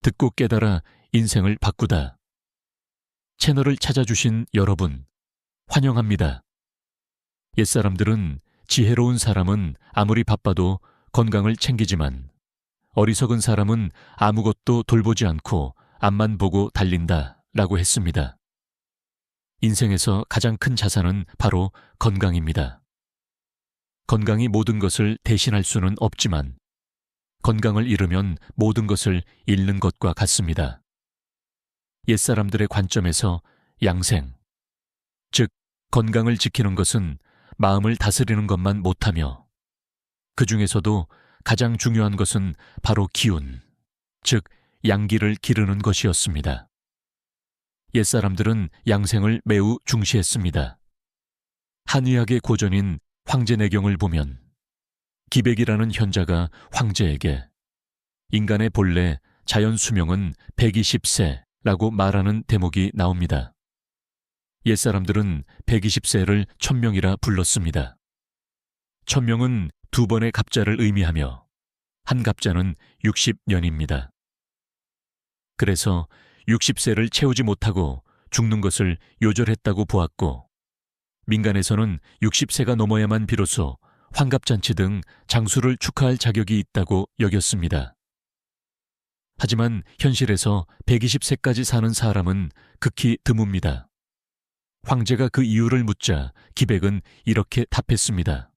듣고 깨달아 인생을 바꾸다. 채널을 찾아주신 여러분, 환영합니다. 옛사람들은 지혜로운 사람은 아무리 바빠도 건강을 챙기지만 어리석은 사람은 아무것도 돌보지 않고 앞만 보고 달린다 라고 했습니다. 인생에서 가장 큰 자산은 바로 건강입니다. 건강이 모든 것을 대신할 수는 없지만 건강을 잃으면 모든 것을 잃는 것과 같습니다. 옛사람들의 관점에서 양생, 즉 건강을 지키는 것은 마음을 다스리는 것만 못하며 그 중에서도 가장 중요한 것은 바로 기운, 즉 양기를 기르는 것이었습니다. 옛사람들은 양생을 매우 중시했습니다. 한의학의 고전인 황제내경을 보면 기백이라는 현자가 황제에게 인간의 본래 자연 수명은 120세라고 말하는 대목이 나옵니다. 옛사람들은 120세를 천명이라 불렀습니다. 천명은 2번의 갑자를 의미하며 한 갑자는 60년입니다. 그래서 60세를 채우지 못하고 죽는 것을 요절했다고 보았고 민간에서는 60세가 넘어야만 비로소 환갑잔치 등 장수를 축하할 자격이 있다고 여겼습니다. 하지만 현실에서 120세까지 사는 사람은 극히 드뭅니다. 황제가 그 이유를 묻자 기백은 이렇게 답했습니다.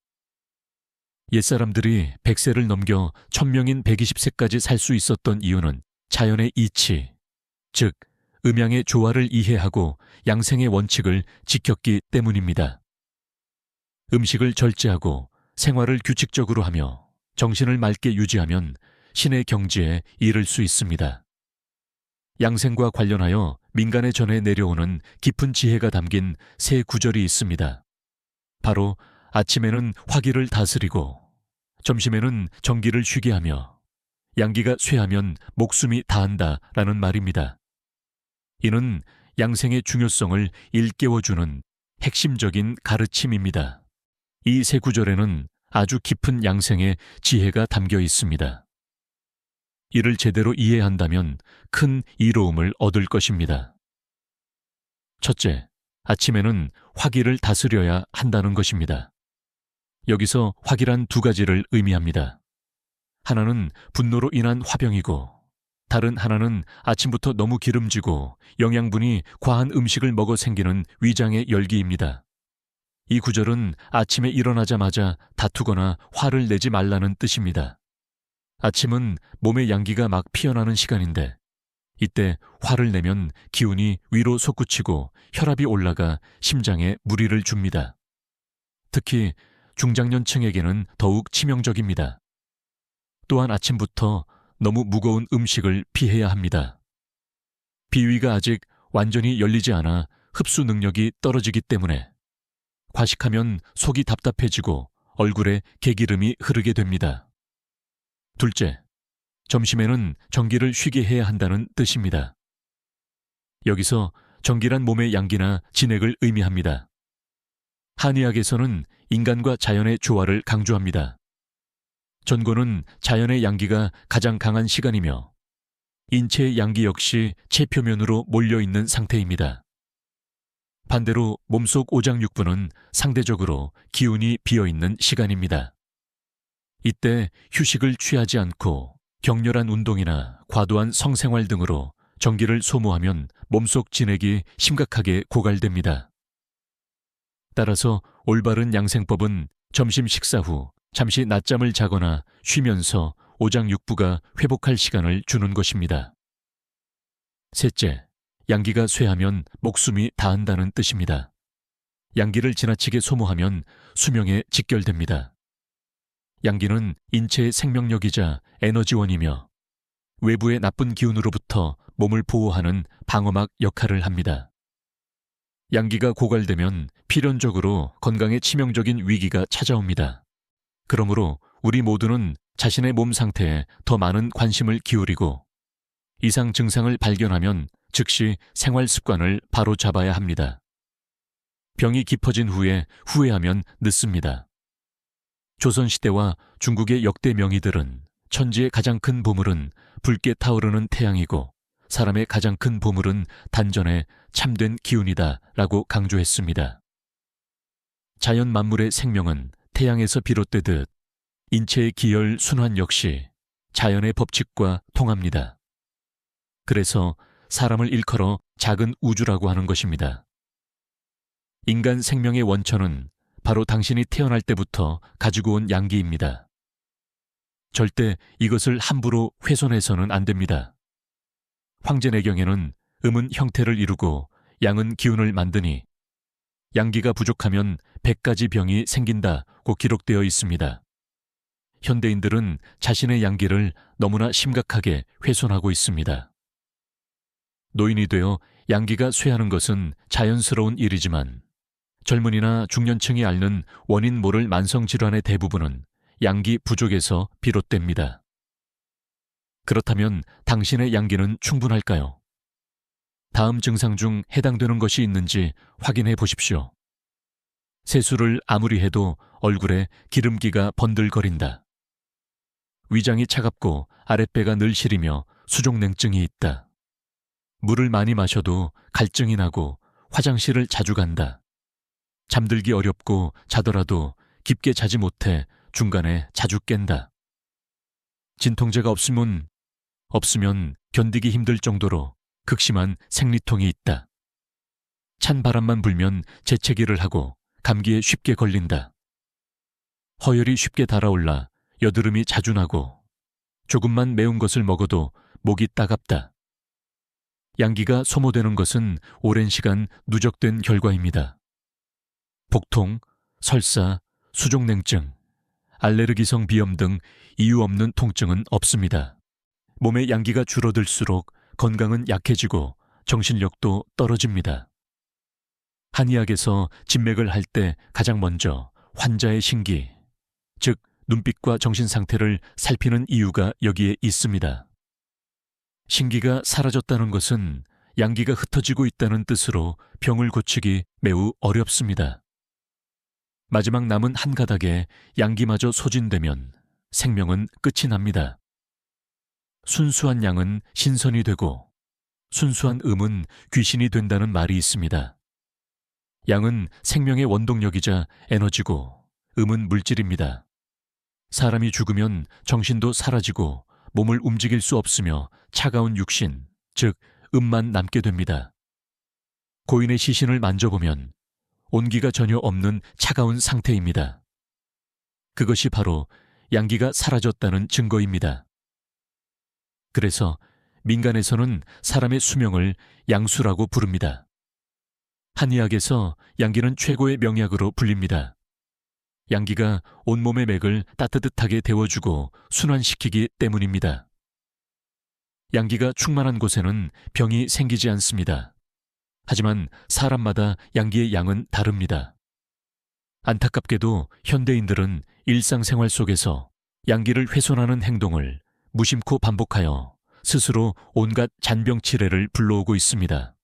옛사람들이 100세를 넘겨 천명인 120세까지 살 수 있었던 이유는 자연의 이치, 즉 음양의 조화를 이해하고 양생의 원칙을 지켰기 때문입니다. 음식을 절제하고 생활을 규칙적으로 하며 정신을 맑게 유지하면 신의 경지에 이를 수 있습니다. 양생과 관련하여 민간의 전해 내려오는 깊은 지혜가 담긴 세 구절이 있습니다. 바로 아침에는 화기를 다스리고 점심에는 정기를 쉬게 하며 양기가 쇠하면 목숨이 다한다라는 말입니다. 이는 양생의 중요성을 일깨워주는 핵심적인 가르침입니다. 이 세 구절에는 아주 깊은 양생의 지혜가 담겨 있습니다. 이를 제대로 이해한다면 큰 이로움을 얻을 것입니다. 첫째, 아침에는 화기를 다스려야 한다는 것입니다. 여기서 화기란 2가지를 의미합니다. 하나는 분노로 인한 화병이고 다른 하나는 아침부터 너무 기름지고 영양분이 과한 음식을 먹어 생기는 위장의 열기입니다. 이 구절은 아침에 일어나자마자 다투거나 화를 내지 말라는 뜻입니다. 아침은 몸의 양기가 막 피어나는 시간인데 이때 화를 내면 기운이 위로 솟구치고 혈압이 올라가 심장에 무리를 줍니다. 특히 중장년층에게는 더욱 치명적입니다. 또한 아침부터 너무 무거운 음식을 피해야 합니다. 비위가 아직 완전히 열리지 않아 흡수 능력이 떨어지기 때문에 과식하면 속이 답답해지고 얼굴에 개기름이 흐르게 됩니다. 둘째, 점심에는 정기를 쉬게 해야 한다는 뜻입니다. 여기서 정기란 몸의 양기나 진액을 의미합니다. 한의학에서는 인간과 자연의 조화를 강조합니다. 전고는 자연의 양기가 가장 강한 시간이며 인체의 양기 역시 체표면으로 몰려있는 상태입니다. 반대로 몸속 오장육부는 상대적으로 기운이 비어있는 시간입니다. 이때 휴식을 취하지 않고 격렬한 운동이나 과도한 성생활 등으로 정기를 소모하면 몸속 진액이 심각하게 고갈됩니다. 따라서 올바른 양생법은 점심 식사 후 잠시 낮잠을 자거나 쉬면서 오장육부가 회복할 시간을 주는 것입니다. 셋째, 양기가 쇠하면 목숨이 다한다는 뜻입니다. 양기를 지나치게 소모하면 수명에 직결됩니다. 양기는 인체의 생명력이자 에너지원이며 외부의 나쁜 기운으로부터 몸을 보호하는 방어막 역할을 합니다. 양기가 고갈되면 필연적으로 건강에 치명적인 위기가 찾아옵니다. 그러므로 우리 모두는 자신의 몸 상태에 더 많은 관심을 기울이고 이상 증상을 발견하면 즉시 생활 습관을 바로 잡아야 합니다. 병이 깊어진 후에 후회하면 늦습니다. 조선시대와 중국의 역대 명의들은 천지의 가장 큰 보물은 붉게 타오르는 태양이고 사람의 가장 큰 보물은 단전에 참된 기운이다 라고 강조했습니다. 자연 만물의 생명은 태양에서 비롯되듯 인체의 기열 순환 역시 자연의 법칙과 통합니다. 그래서 사람을 일컬어 작은 우주라고 하는 것입니다. 인간 생명의 원천은 바로 당신이 태어날 때부터 가지고 온 양기입니다. 절대 이것을 함부로 훼손해서는 안 됩니다. 황제내경에는 음은 형태를 이루고 양은 기운을 만드니 양기가 부족하면 100가지 병이 생긴다고 기록되어 있습니다. 현대인들은 자신의 양기를 너무나 심각하게 훼손하고 있습니다. 노인이 되어 양기가 쇠하는 것은 자연스러운 일이지만 젊은이나 중년층이 앓는 원인 모를 만성질환의 대부분은 양기 부족에서 비롯됩니다. 그렇다면 당신의 양기는 충분할까요? 다음 증상 중 해당되는 것이 있는지 확인해 보십시오. 세수를 아무리 해도 얼굴에 기름기가 번들거린다. 위장이 차갑고 아랫배가 늘 시리며 수족냉증이 있다. 물을 많이 마셔도 갈증이 나고 화장실을 자주 간다. 잠들기 어렵고 자더라도 깊게 자지 못해 중간에 자주 깬다. 진통제가 없으면 견디기 힘들 정도로 극심한 생리통이 있다. 찬 바람만 불면 재채기를 하고 감기에 쉽게 걸린다. 허열이 쉽게 달아올라 여드름이 자주 나고 조금만 매운 것을 먹어도 목이 따갑다. 양기가 소모되는 것은 오랜 시간 누적된 결과입니다. 복통, 설사, 수족냉증, 알레르기성 비염 등 이유 없는 통증은 없습니다. 몸의 양기가 줄어들수록 건강은 약해지고 정신력도 떨어집니다. 한의학에서 진맥을 할 때 가장 먼저 환자의 신기, 즉 눈빛과 정신 상태를 살피는 이유가 여기에 있습니다. 신기가 사라졌다는 것은 양기가 흩어지고 있다는 뜻으로 병을 고치기 매우 어렵습니다. 마지막 남은 한 가닥에 양기마저 소진되면 생명은 끝이 납니다. 순수한 양은 신선이 되고 순수한 음은 귀신이 된다는 말이 있습니다. 양은 생명의 원동력이자 에너지고 음은 물질입니다. 사람이 죽으면 정신도 사라지고 몸을 움직일 수 없으며 차가운 육신, 즉 음만 남게 됩니다. 고인의 시신을 만져보면 온기가 전혀 없는 차가운 상태입니다. 그것이 바로 양기가 사라졌다는 증거입니다. 그래서 민간에서는 사람의 수명을 양수라고 부릅니다. 한의학에서 양기는 최고의 명약으로 불립니다. 양기가 온몸의 맥을 따뜻하게 데워주고 순환시키기 때문입니다. 양기가 충만한 곳에는 병이 생기지 않습니다. 하지만 사람마다 양기의 양은 다릅니다. 안타깝게도 현대인들은 일상생활 속에서 양기를 훼손하는 행동을 무심코 반복하여 스스로 온갖 잔병치레를 불러오고 있습니다.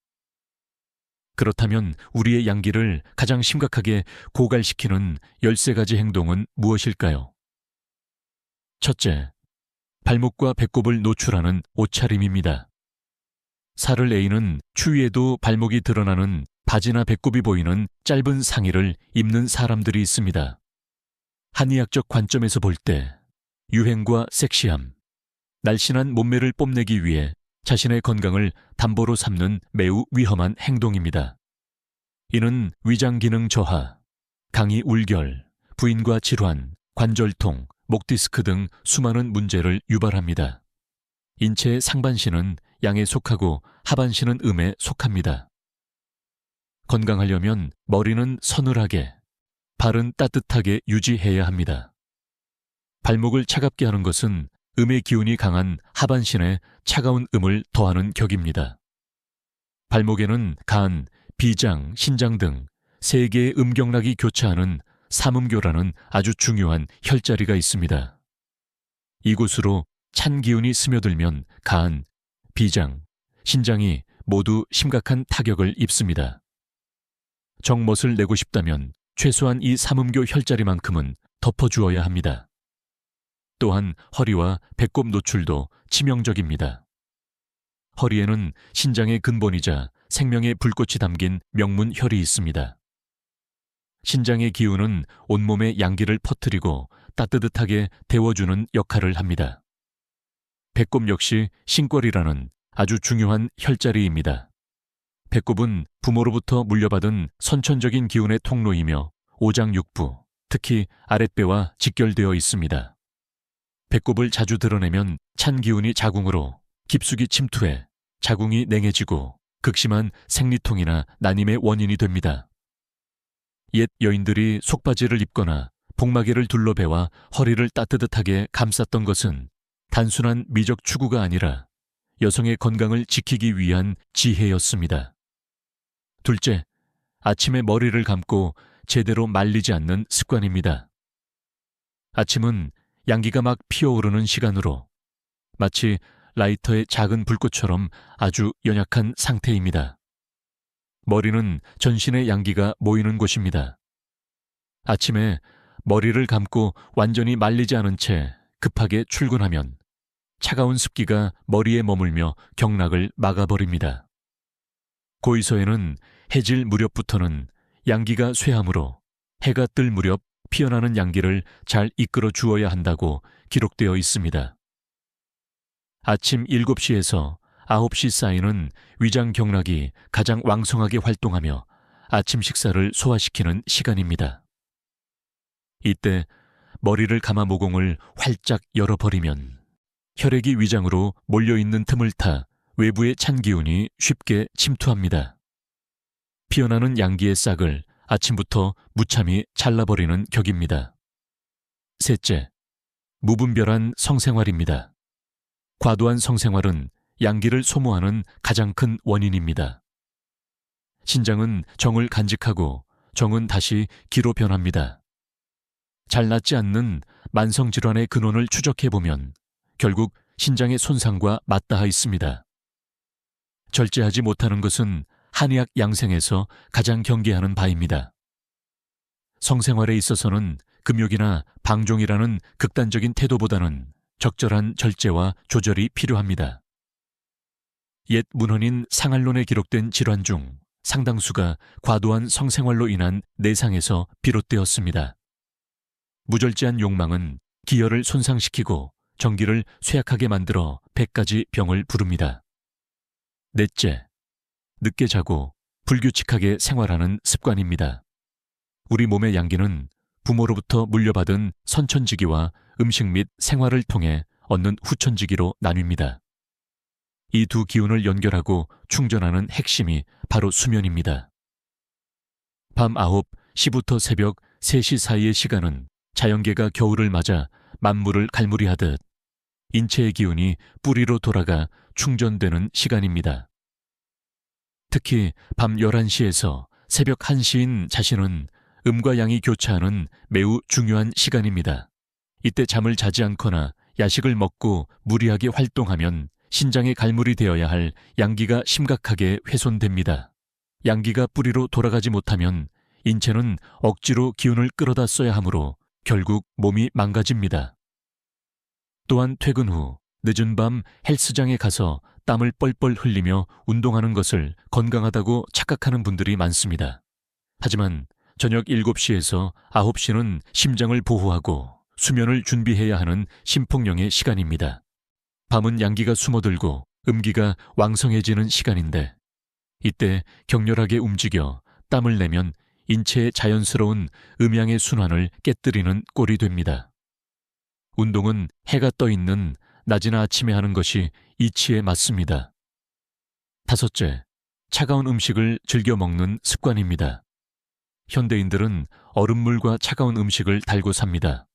그렇다면 우리의 양기를 가장 심각하게 고갈시키는 13가지 행동은 무엇일까요? 첫째, 발목과 배꼽을 노출하는 옷차림입니다. 살을 에이는 추위에도 발목이 드러나는 바지나 배꼽이 보이는 짧은 상의를 입는 사람들이 있습니다. 한의학적 관점에서 볼 때 유행과 섹시함, 날씬한 몸매를 뽐내기 위해 자신의 건강을 담보로 삼는 매우 위험한 행동입니다. 이는 위장 기능 저하, 강이 울결, 부인과 질환, 관절통, 목 디스크 등 수많은 문제를 유발합니다. 인체의 상반신은 양에 속하고 하반신은 음에 속합니다. 건강하려면 머리는 서늘하게, 발은 따뜻하게 유지해야 합니다. 발목을 차갑게 하는 것은 음의 기운이 강한 하반신에 차가운 음을 더하는 격입니다. 발목에는 간, 비장, 신장 등 3개의 음경락이 교차하는 삼음교라는 아주 중요한 혈자리가 있습니다. 이곳으로 찬 기운이 스며들면 간, 비장, 신장이 모두 심각한 타격을 입습니다. 정멋을 내고 싶다면 최소한 이 삼음교 혈자리만큼은 덮어주어야 합니다. 또한 허리와 배꼽 노출도 치명적입니다. 허리에는 신장의 근본이자 생명의 불꽃이 담긴 명문 혈이 있습니다. 신장의 기운은 온몸에 양기를 퍼뜨리고 따뜻하게 데워주는 역할을 합니다. 배꼽 역시 신골이라는 아주 중요한 혈자리입니다. 배꼽은 부모로부터 물려받은 선천적인 기운의 통로이며 오장육부, 특히 아랫배와 직결되어 있습니다. 배꼽을 자주 드러내면 찬 기운이 자궁으로 깊숙이 침투해 자궁이 냉해지고 극심한 생리통이나 난임의 원인이 됩니다. 옛 여인들이 속바지를 입거나 복마개를 둘러배와 허리를 따뜻하게 감쌌던 것은 단순한 미적 추구가 아니라 여성의 건강을 지키기 위한 지혜였습니다. 둘째, 아침에 머리를 감고 제대로 말리지 않는 습관입니다. 아침은 양기가 막 피어오르는 시간으로 마치 라이터의 작은 불꽃처럼 아주 연약한 상태입니다. 머리는 전신의 양기가 모이는 곳입니다. 아침에 머리를 감고 완전히 말리지 않은 채 급하게 출근하면 차가운 습기가 머리에 머물며 경락을 막아버립니다. 고의서에는 해질 무렵부터는 양기가 쇠하므로 해가 뜰 무렵 피어나는 양기를 잘 이끌어 주어야 한다고 기록되어 있습니다. 아침 7시에서 9시 사이는 위장 경락이 가장 왕성하게 활동하며 아침 식사를 소화시키는 시간입니다. 이때 머리를 감아 모공을 활짝 열어버리면 혈액이 위장으로 몰려있는 틈을 타 외부의 찬 기운이 쉽게 침투합니다. 피어나는 양기의 싹을 아침부터 무참히 잘라버리는 격입니다. 셋째, 무분별한 성생활입니다. 과도한 성생활은 양기를 소모하는 가장 큰 원인입니다. 신장은 정을 간직하고 정은 다시 기로 변합니다. 잘 낫지 않는 만성질환의 근원을 추적해보면 결국 신장의 손상과 맞닿아 있습니다. 절제하지 못하는 것은 한의학 양생에서 가장 경계하는 바입니다. 성생활에 있어서는 금욕이나 방종이라는 극단적인 태도보다는 적절한 절제와 조절이 필요합니다. 옛 문헌인 상한론에 기록된 질환 중 상당수가 과도한 성생활로 인한 내상에서 비롯되었습니다. 무절제한 욕망은 기혈을 손상시키고 정기를 쇠약하게 만들어 100가지 병을 부릅니다. 넷째, 늦게 자고 불규칙하게 생활하는 습관입니다. 우리 몸의 양기는 부모로부터 물려받은 선천지기와 음식 및 생활을 통해 얻는 후천지기로 나뉩니다. 이 두 기운을 연결하고 충전하는 핵심이 바로 수면입니다. 밤 9시부터 새벽 3시 사이의 시간은 자연계가 겨울을 맞아 만물을 갈무리하듯 인체의 기운이 뿌리로 돌아가 충전되는 시간입니다. 특히 밤 11시에서 새벽 1시인 자신은 음과 양이 교차하는 매우 중요한 시간입니다. 이때 잠을 자지 않거나 야식을 먹고 무리하게 활동하면 신장의 갈물이 되어야 할 양기가 심각하게 훼손됩니다. 양기가 뿌리로 돌아가지 못하면 인체는 억지로 기운을 끌어다 써야 하므로 결국 몸이 망가집니다. 또한 퇴근 후 늦은 밤 헬스장에 가서 땀을 뻘뻘 흘리며 운동하는 것을 건강하다고 착각하는 분들이 많습니다. 하지만 저녁 7시에서 9시는 심장을 보호하고 수면을 준비해야 하는 심폭령의 시간입니다. 밤은 양기가 숨어들고 음기가 왕성해지는 시간인데 이때 격렬하게 움직여 땀을 내면 인체의 자연스러운 음양의 순환을 깨뜨리는 꼴이 됩니다. 운동은 해가 떠 있는 낮이나 아침에 하는 것이 이치에 맞습니다. 다섯째, 차가운 음식을 즐겨 먹는 습관입니다. 현대인들은 얼음물과 차가운 음식을 달고 삽니다.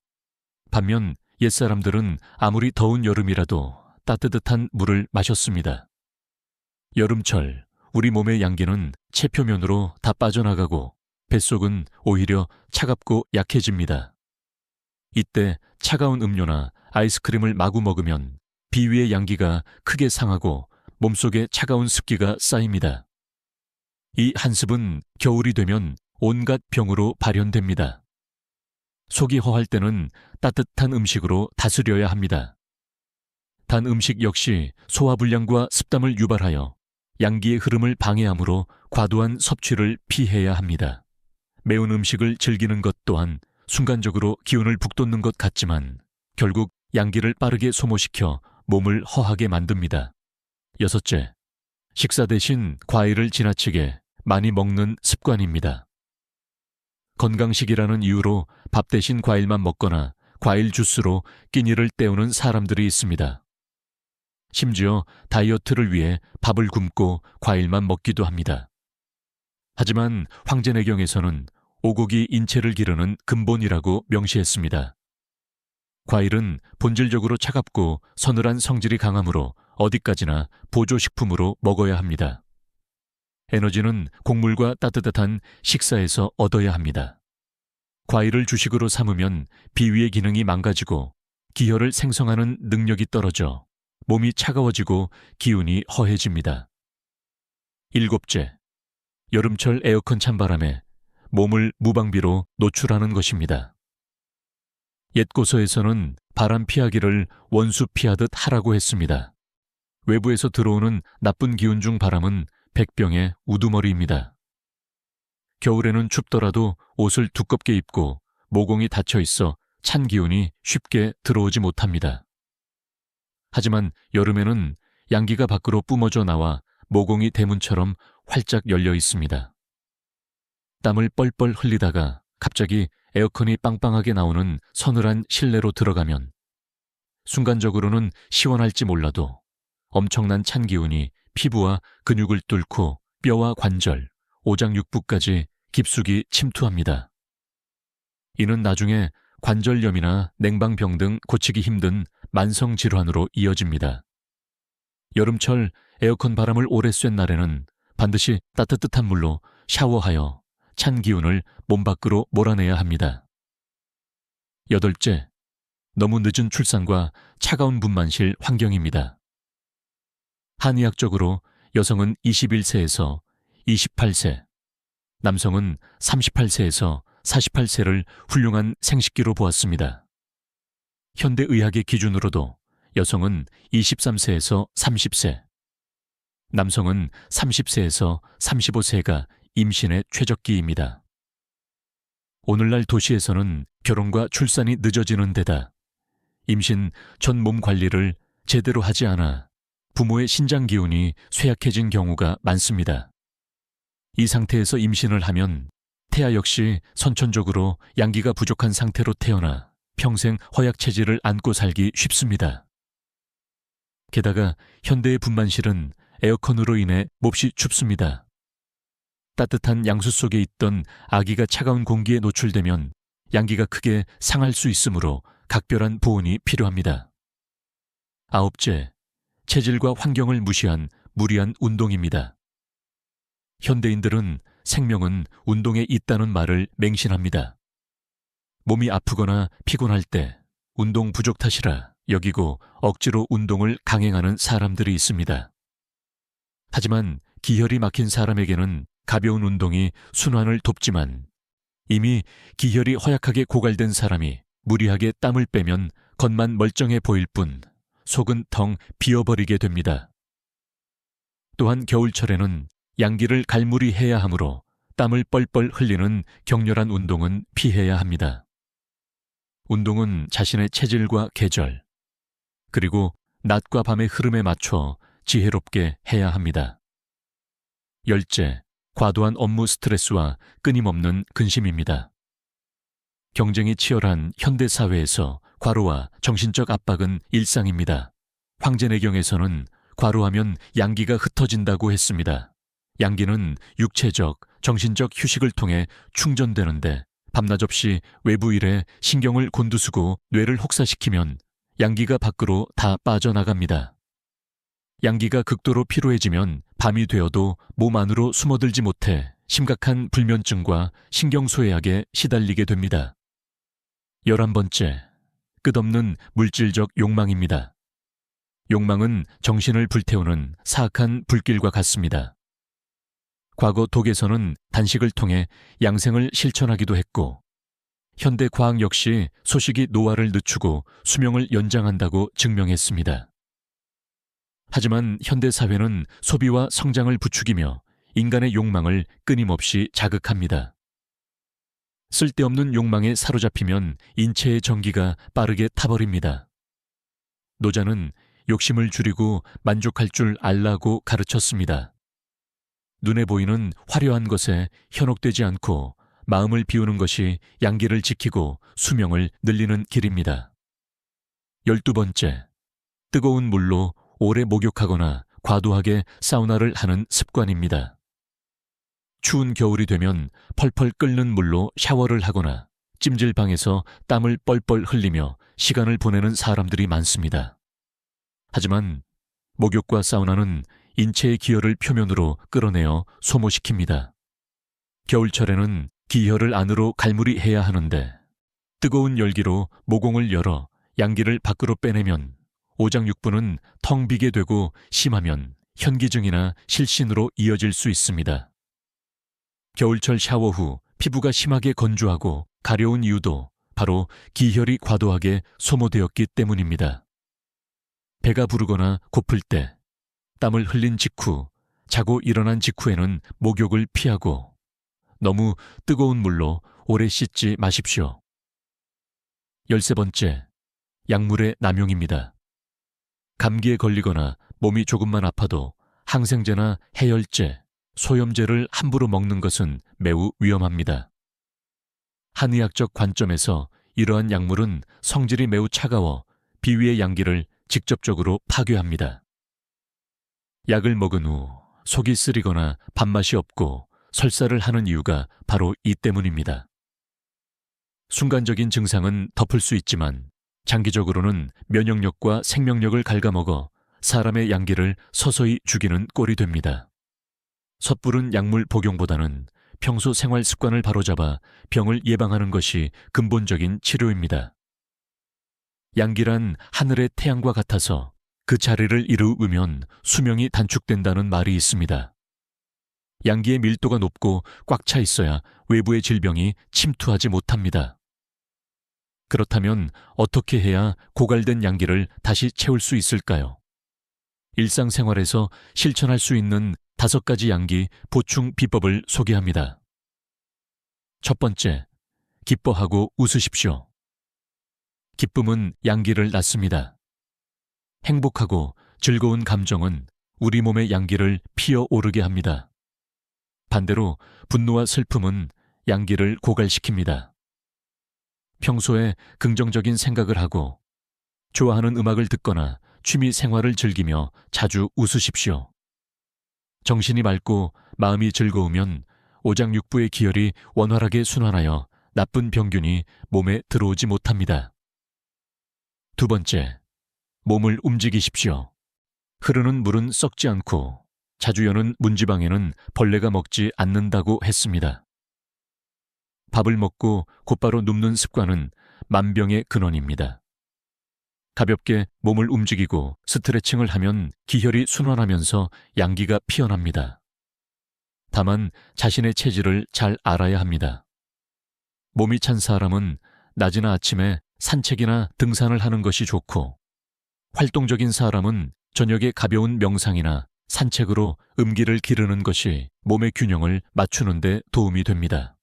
반면 옛사람들은 아무리 더운 여름이라도 따뜻한 물을 마셨습니다. 여름철, 우리 몸의 양기는 체표면으로 다 빠져나가고 뱃속은 오히려 차갑고 약해집니다. 이때 차가운 음료나 아이스크림을 마구 먹으면 비위의 양기가 크게 상하고 몸속에 차가운 습기가 쌓입니다. 이 한습은 겨울이 되면 온갖 병으로 발현됩니다. 속이 허할 때는 따뜻한 음식으로 다스려야 합니다. 단 음식 역시 소화불량과 습담을 유발하여 양기의 흐름을 방해하므로 과도한 섭취를 피해야 합니다. 매운 음식을 즐기는 것 또한 순간적으로 기운을 북돋는 것 같지만 결국 양기를 빠르게 소모시켜 몸을 허하게 만듭니다. 여섯째, 식사 대신 과일을 지나치게 많이 먹는 습관입니다. 건강식이라는 이유로 밥 대신 과일만 먹거나 과일 주스로 끼니를 때우는 사람들이 있습니다. 심지어 다이어트를 위해 밥을 굶고 과일만 먹기도 합니다. 하지만 황제내경에서는 오곡이 인체를 기르는 근본이라고 명시했습니다. 과일은 본질적으로 차갑고 서늘한 성질이 강하므로 어디까지나 보조식품으로 먹어야 합니다. 에너지는 곡물과 따뜻한 식사에서 얻어야 합니다. 과일을 주식으로 삼으면 비위의 기능이 망가지고 기혈을 생성하는 능력이 떨어져 몸이 차가워지고 기운이 허해집니다. 일곱째, 여름철 에어컨 찬바람에 몸을 무방비로 노출하는 것입니다. 옛 고서에서는 바람 피하기를 원수 피하듯 하라고 했습니다. 외부에서 들어오는 나쁜 기운 중 바람은 백병의 우두머리입니다. 겨울에는 춥더라도 옷을 두껍게 입고 모공이 닫혀 있어 찬 기운이 쉽게 들어오지 못합니다. 하지만 여름에는 양기가 밖으로 뿜어져 나와 모공이 대문처럼 활짝 열려 있습니다. 땀을 뻘뻘 흘리다가 갑자기 에어컨이 빵빵하게 나오는 서늘한 실내로 들어가면 순간적으로는 시원할지 몰라도 엄청난 찬 기운이 피부와 근육을 뚫고 뼈와 관절, 오장육부까지 깊숙이 침투합니다. 이는 나중에 관절염이나 냉방병 등 고치기 힘든 만성질환으로 이어집니다. 여름철 에어컨 바람을 오래 쐴 날에는 반드시 따뜻한 물로 샤워하여 찬 기운을 몸 밖으로 몰아내야 합니다. 여덟째, 너무 늦은 출산과 차가운 분만실 환경입니다. 한의학적으로 여성은 21세에서 28세, 남성은 38세에서 48세를 훌륭한 생식기로 보았습니다. 현대의학의 기준으로도 여성은 23세에서 30세, 남성은 30세에서 35세가 임신의 최적기입니다. 오늘날 도시에서는 결혼과 출산이 늦어지는 데다 임신 전 몸 관리를 제대로 하지 않아 부모의 신장 기운이 쇠약해진 경우가 많습니다. 이 상태에서 임신을 하면 태아 역시 선천적으로 양기가 부족한 상태로 태어나 평생 허약 체질을 안고 살기 쉽습니다. 게다가 현대의 분만실은 에어컨으로 인해 몹시 춥습니다. 따뜻한 양수 속에 있던 아기가 차가운 공기에 노출되면 양기가 크게 상할 수 있으므로 각별한 보온이 필요합니다. 아홉째, 체질과 환경을 무시한 무리한 운동입니다. 현대인들은 생명은 운동에 있다는 말을 맹신합니다. 몸이 아프거나 피곤할 때 운동 부족 탓이라 여기고 억지로 운동을 강행하는 사람들이 있습니다. 하지만 기혈이 막힌 사람에게는 가벼운 운동이 순환을 돕지만 이미 기혈이 허약하게 고갈된 사람이 무리하게 땀을 빼면 겉만 멀쩡해 보일 뿐 속은 텅 비어버리게 됩니다. 또한 겨울철에는 양기를 갈무리해야 하므로 땀을 뻘뻘 흘리는 격렬한 운동은 피해야 합니다. 운동은 자신의 체질과 계절, 그리고 낮과 밤의 흐름에 맞춰 지혜롭게 해야 합니다. 열째, 과도한 업무 스트레스와 끊임없는 근심입니다. 경쟁이 치열한 현대사회에서 과로와 정신적 압박은 일상입니다. 황제내경에서는 과로하면 양기가 흩어진다고 했습니다. 양기는 육체적, 정신적 휴식을 통해 충전되는데 밤낮 없이 외부 일에 신경을 곤두쓰고 뇌를 혹사시키면 양기가 밖으로 다 빠져나갑니다. 양기가 극도로 피로해지면 밤이 되어도 몸 안으로 숨어들지 못해 심각한 불면증과 신경소외약에 시달리게 됩니다. 11번째, 끝없는 물질적 욕망입니다. 욕망은 정신을 불태우는 사악한 불길과 같습니다. 과거 독에서는 단식을 통해 양생을 실천하기도 했고 현대 과학 역시 소식이 노화를 늦추고 수명을 연장한다고 증명했습니다. 하지만 현대 사회는 소비와 성장을 부추기며 인간의 욕망을 끊임없이 자극합니다. 쓸데없는 욕망에 사로잡히면 인체의 전기가 빠르게 타버립니다. 노자는 욕심을 줄이고 만족할 줄 알라고 가르쳤습니다. 눈에 보이는 화려한 것에 현혹되지 않고 마음을 비우는 것이 양기를 지키고 수명을 늘리는 길입니다. 12번째, 뜨거운 물로 오래 목욕하거나 과도하게 사우나를 하는 습관입니다. 추운 겨울이 되면 펄펄 끓는 물로 샤워를 하거나 찜질방에서 땀을 뻘뻘 흘리며 시간을 보내는 사람들이 많습니다. 하지만 목욕과 사우나는 인체의 기혈을 표면으로 끌어내어 소모시킵니다. 겨울철에는 기혈을 안으로 갈무리해야 하는데 뜨거운 열기로 모공을 열어 양기를 밖으로 빼내면 오장육부는 텅 비게 되고 심하면 현기증이나 실신으로 이어질 수 있습니다. 겨울철 샤워 후 피부가 심하게 건조하고 가려운 이유도 바로 기혈이 과도하게 소모되었기 때문입니다. 배가 부르거나 고플 때, 땀을 흘린 직후, 자고 일어난 직후에는 목욕을 피하고 너무 뜨거운 물로 오래 씻지 마십시오. 13번째, 약물의 남용입니다. 감기에 걸리거나 몸이 조금만 아파도 항생제나 해열제, 소염제를 함부로 먹는 것은 매우 위험합니다. 한의학적 관점에서 이러한 약물은 성질이 매우 차가워 비위의 양기를 직접적으로 파괴합니다. 약을 먹은 후 속이 쓰리거나 밥맛이 없고 설사를 하는 이유가 바로 이 때문입니다. 순간적인 증상은 덮을 수 있지만 장기적으로는 면역력과 생명력을 갉아먹어 사람의 양기를 서서히 죽이는 꼴이 됩니다. 섣부른 약물 복용보다는 평소 생활 습관을 바로잡아 병을 예방하는 것이 근본적인 치료입니다. 양기란 하늘의 태양과 같아서 그 자리를 이루면 수명이 단축된다는 말이 있습니다. 양기의 밀도가 높고 꽉 차 있어야 외부의 질병이 침투하지 못합니다. 그렇다면 어떻게 해야 고갈된 양기를 다시 채울 수 있을까요? 일상생활에서 실천할 수 있는 5가지 양기 보충 비법을 소개합니다. 첫 번째, 기뻐하고 웃으십시오. 기쁨은 양기를 낳습니다. 행복하고 즐거운 감정은 우리 몸의 양기를 피어오르게 합니다. 반대로 분노와 슬픔은 양기를 고갈시킵니다. 평소에 긍정적인 생각을 하고 좋아하는 음악을 듣거나 취미 생활을 즐기며 자주 웃으십시오. 정신이 맑고 마음이 즐거우면 오장육부의 기혈이 원활하게 순환하여 나쁜 병균이 몸에 들어오지 못합니다. 두 번째, 몸을 움직이십시오. 흐르는 물은 썩지 않고 자주 여는 문지방에는 벌레가 먹지 않는다고 했습니다. 밥을 먹고 곧바로 눕는 습관은 만병의 근원입니다. 가볍게 몸을 움직이고 스트레칭을 하면 기혈이 순환하면서 양기가 피어납니다. 다만 자신의 체질을 잘 알아야 합니다. 몸이 찬 사람은 낮이나 아침에 산책이나 등산을 하는 것이 좋고, 활동적인 사람은 저녁에 가벼운 명상이나 산책으로 음기를 기르는 것이 몸의 균형을 맞추는 데 도움이 됩니다.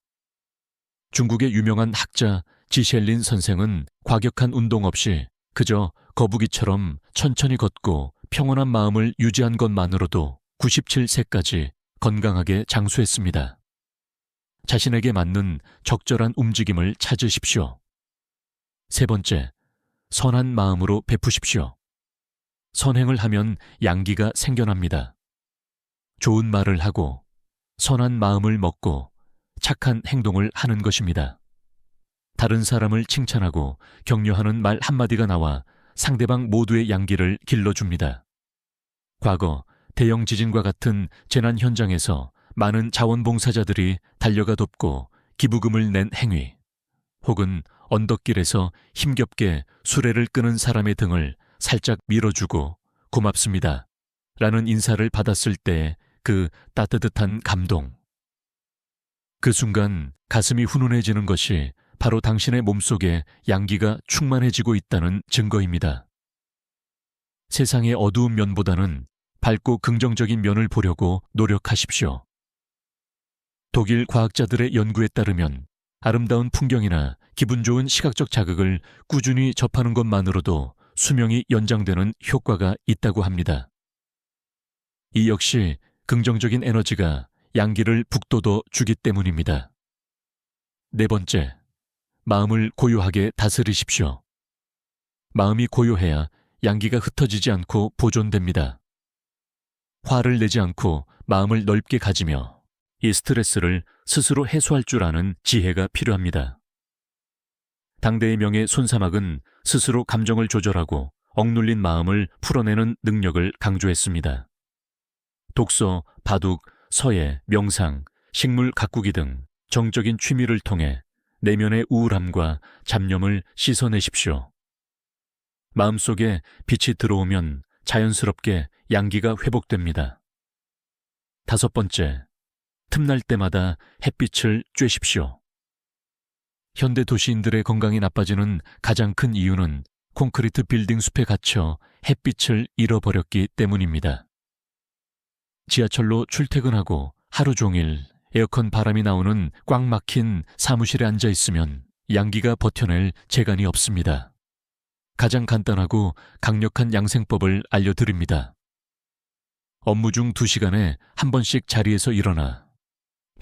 중국의 유명한 학자 지셸린 선생은 과격한 운동 없이 그저 거북이처럼 천천히 걷고 평온한 마음을 유지한 것만으로도 97세까지 건강하게 장수했습니다. 자신에게 맞는 적절한 움직임을 찾으십시오. 세 번째, 선한 마음으로 베푸십시오. 선행을 하면 양기가 생겨납니다. 좋은 말을 하고 선한 마음을 먹고 착한 행동을 하는 것입니다. 다른 사람을 칭찬하고 격려하는 말 한마디가 나와 상대방 모두의 양기를 길러줍니다. 과거 대형 지진과 같은 재난 현장에서 많은 자원봉사자들이 달려가 돕고 기부금을 낸 행위, 혹은 언덕길에서 힘겹게 수레를 끄는 사람의 등을 살짝 밀어주고 고맙습니다 라는 인사를 받았을 때 그 따뜻한 감동. 그 순간 가슴이 훈훈해지는 것이 바로 당신의 몸속에 양기가 충만해지고 있다는 증거입니다. 세상의 어두운 면보다는 밝고 긍정적인 면을 보려고 노력하십시오. 독일 과학자들의 연구에 따르면 아름다운 풍경이나 기분 좋은 시각적 자극을 꾸준히 접하는 것만으로도 수명이 연장되는 효과가 있다고 합니다. 이 역시 긍정적인 에너지가 양기를 북돋워 주기 때문입니다. 네 번째, 마음을 고요하게 다스리십시오. 마음이 고요해야 양기가 흩어지지 않고 보존됩니다. 화를 내지 않고 마음을 넓게 가지며 이 스트레스를 스스로 해소할 줄 아는 지혜가 필요합니다. 당대의 명예 손사막은 스스로 감정을 조절하고 억눌린 마음을 풀어내는 능력을 강조했습니다. 독서, 바둑, 서예, 명상, 식물 가꾸기 등 정적인 취미를 통해 내면의 우울함과 잡념을 씻어내십시오. 마음속에 빛이 들어오면 자연스럽게 양기가 회복됩니다. 다섯 번째, 틈날 때마다 햇빛을 쬐십시오. 현대 도시인들의 건강이 나빠지는 가장 큰 이유는 콘크리트 빌딩 숲에 갇혀 햇빛을 잃어버렸기 때문입니다. 지하철로 출퇴근하고 하루 종일 에어컨 바람이 나오는 꽉 막힌 사무실에 앉아 있으면 양기가 버텨낼 재간이 없습니다. 가장 간단하고 강력한 양생법을 알려드립니다. 업무 중 2시간에 한 번씩 자리에서 일어나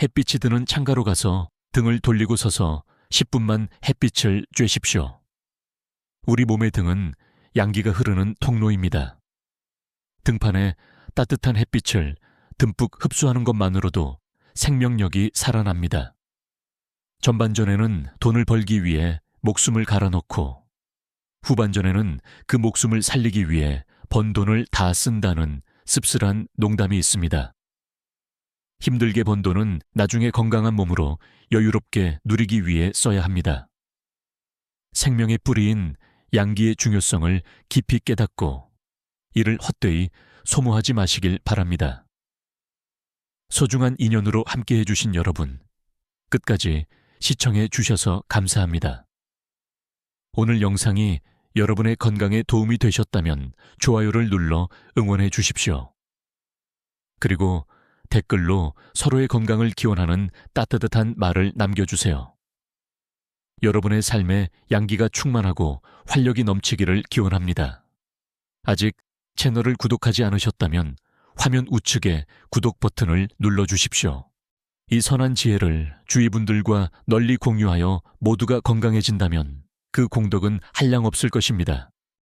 햇빛이 드는 창가로 가서 등을 돌리고 서서 10분만 햇빛을 쬐십시오. 우리 몸의 등은 양기가 흐르는 통로입니다. 등판에 따뜻한 햇빛을 듬뿍 흡수하는 것만으로도 생명력이 살아납니다. 전반전에는 돈을 벌기 위해 목숨을 갈아넣고 후반전에는 그 목숨을 살리기 위해 번 돈을 다 쓴다는 씁쓸한 농담이 있습니다. 힘들게 번 돈은 나중에 건강한 몸으로 여유롭게 누리기 위해 써야 합니다. 생명의 뿌리인 양기의 중요성을 깊이 깨닫고 이를 헛되이 소모하지 마시길 바랍니다. 소중한 인연으로 함께해 주신 여러분, 끝까지 시청해 주셔서 감사합니다. 오늘 영상이 여러분의 건강에 도움이 되셨다면 좋아요를 눌러 응원해 주십시오. 그리고 댓글로 서로의 건강을 기원하는 따뜻한 말을 남겨주세요. 여러분의 삶에 양기가 충만하고 활력이 넘치기를 기원합니다. 아직 채널을 구독하지 않으셨다면 화면 우측에 구독 버튼을 눌러주십시오. 이 선한 지혜를 주위 분들과 널리 공유하여 모두가 건강해진다면 그 공덕은 한량없을 것입니다.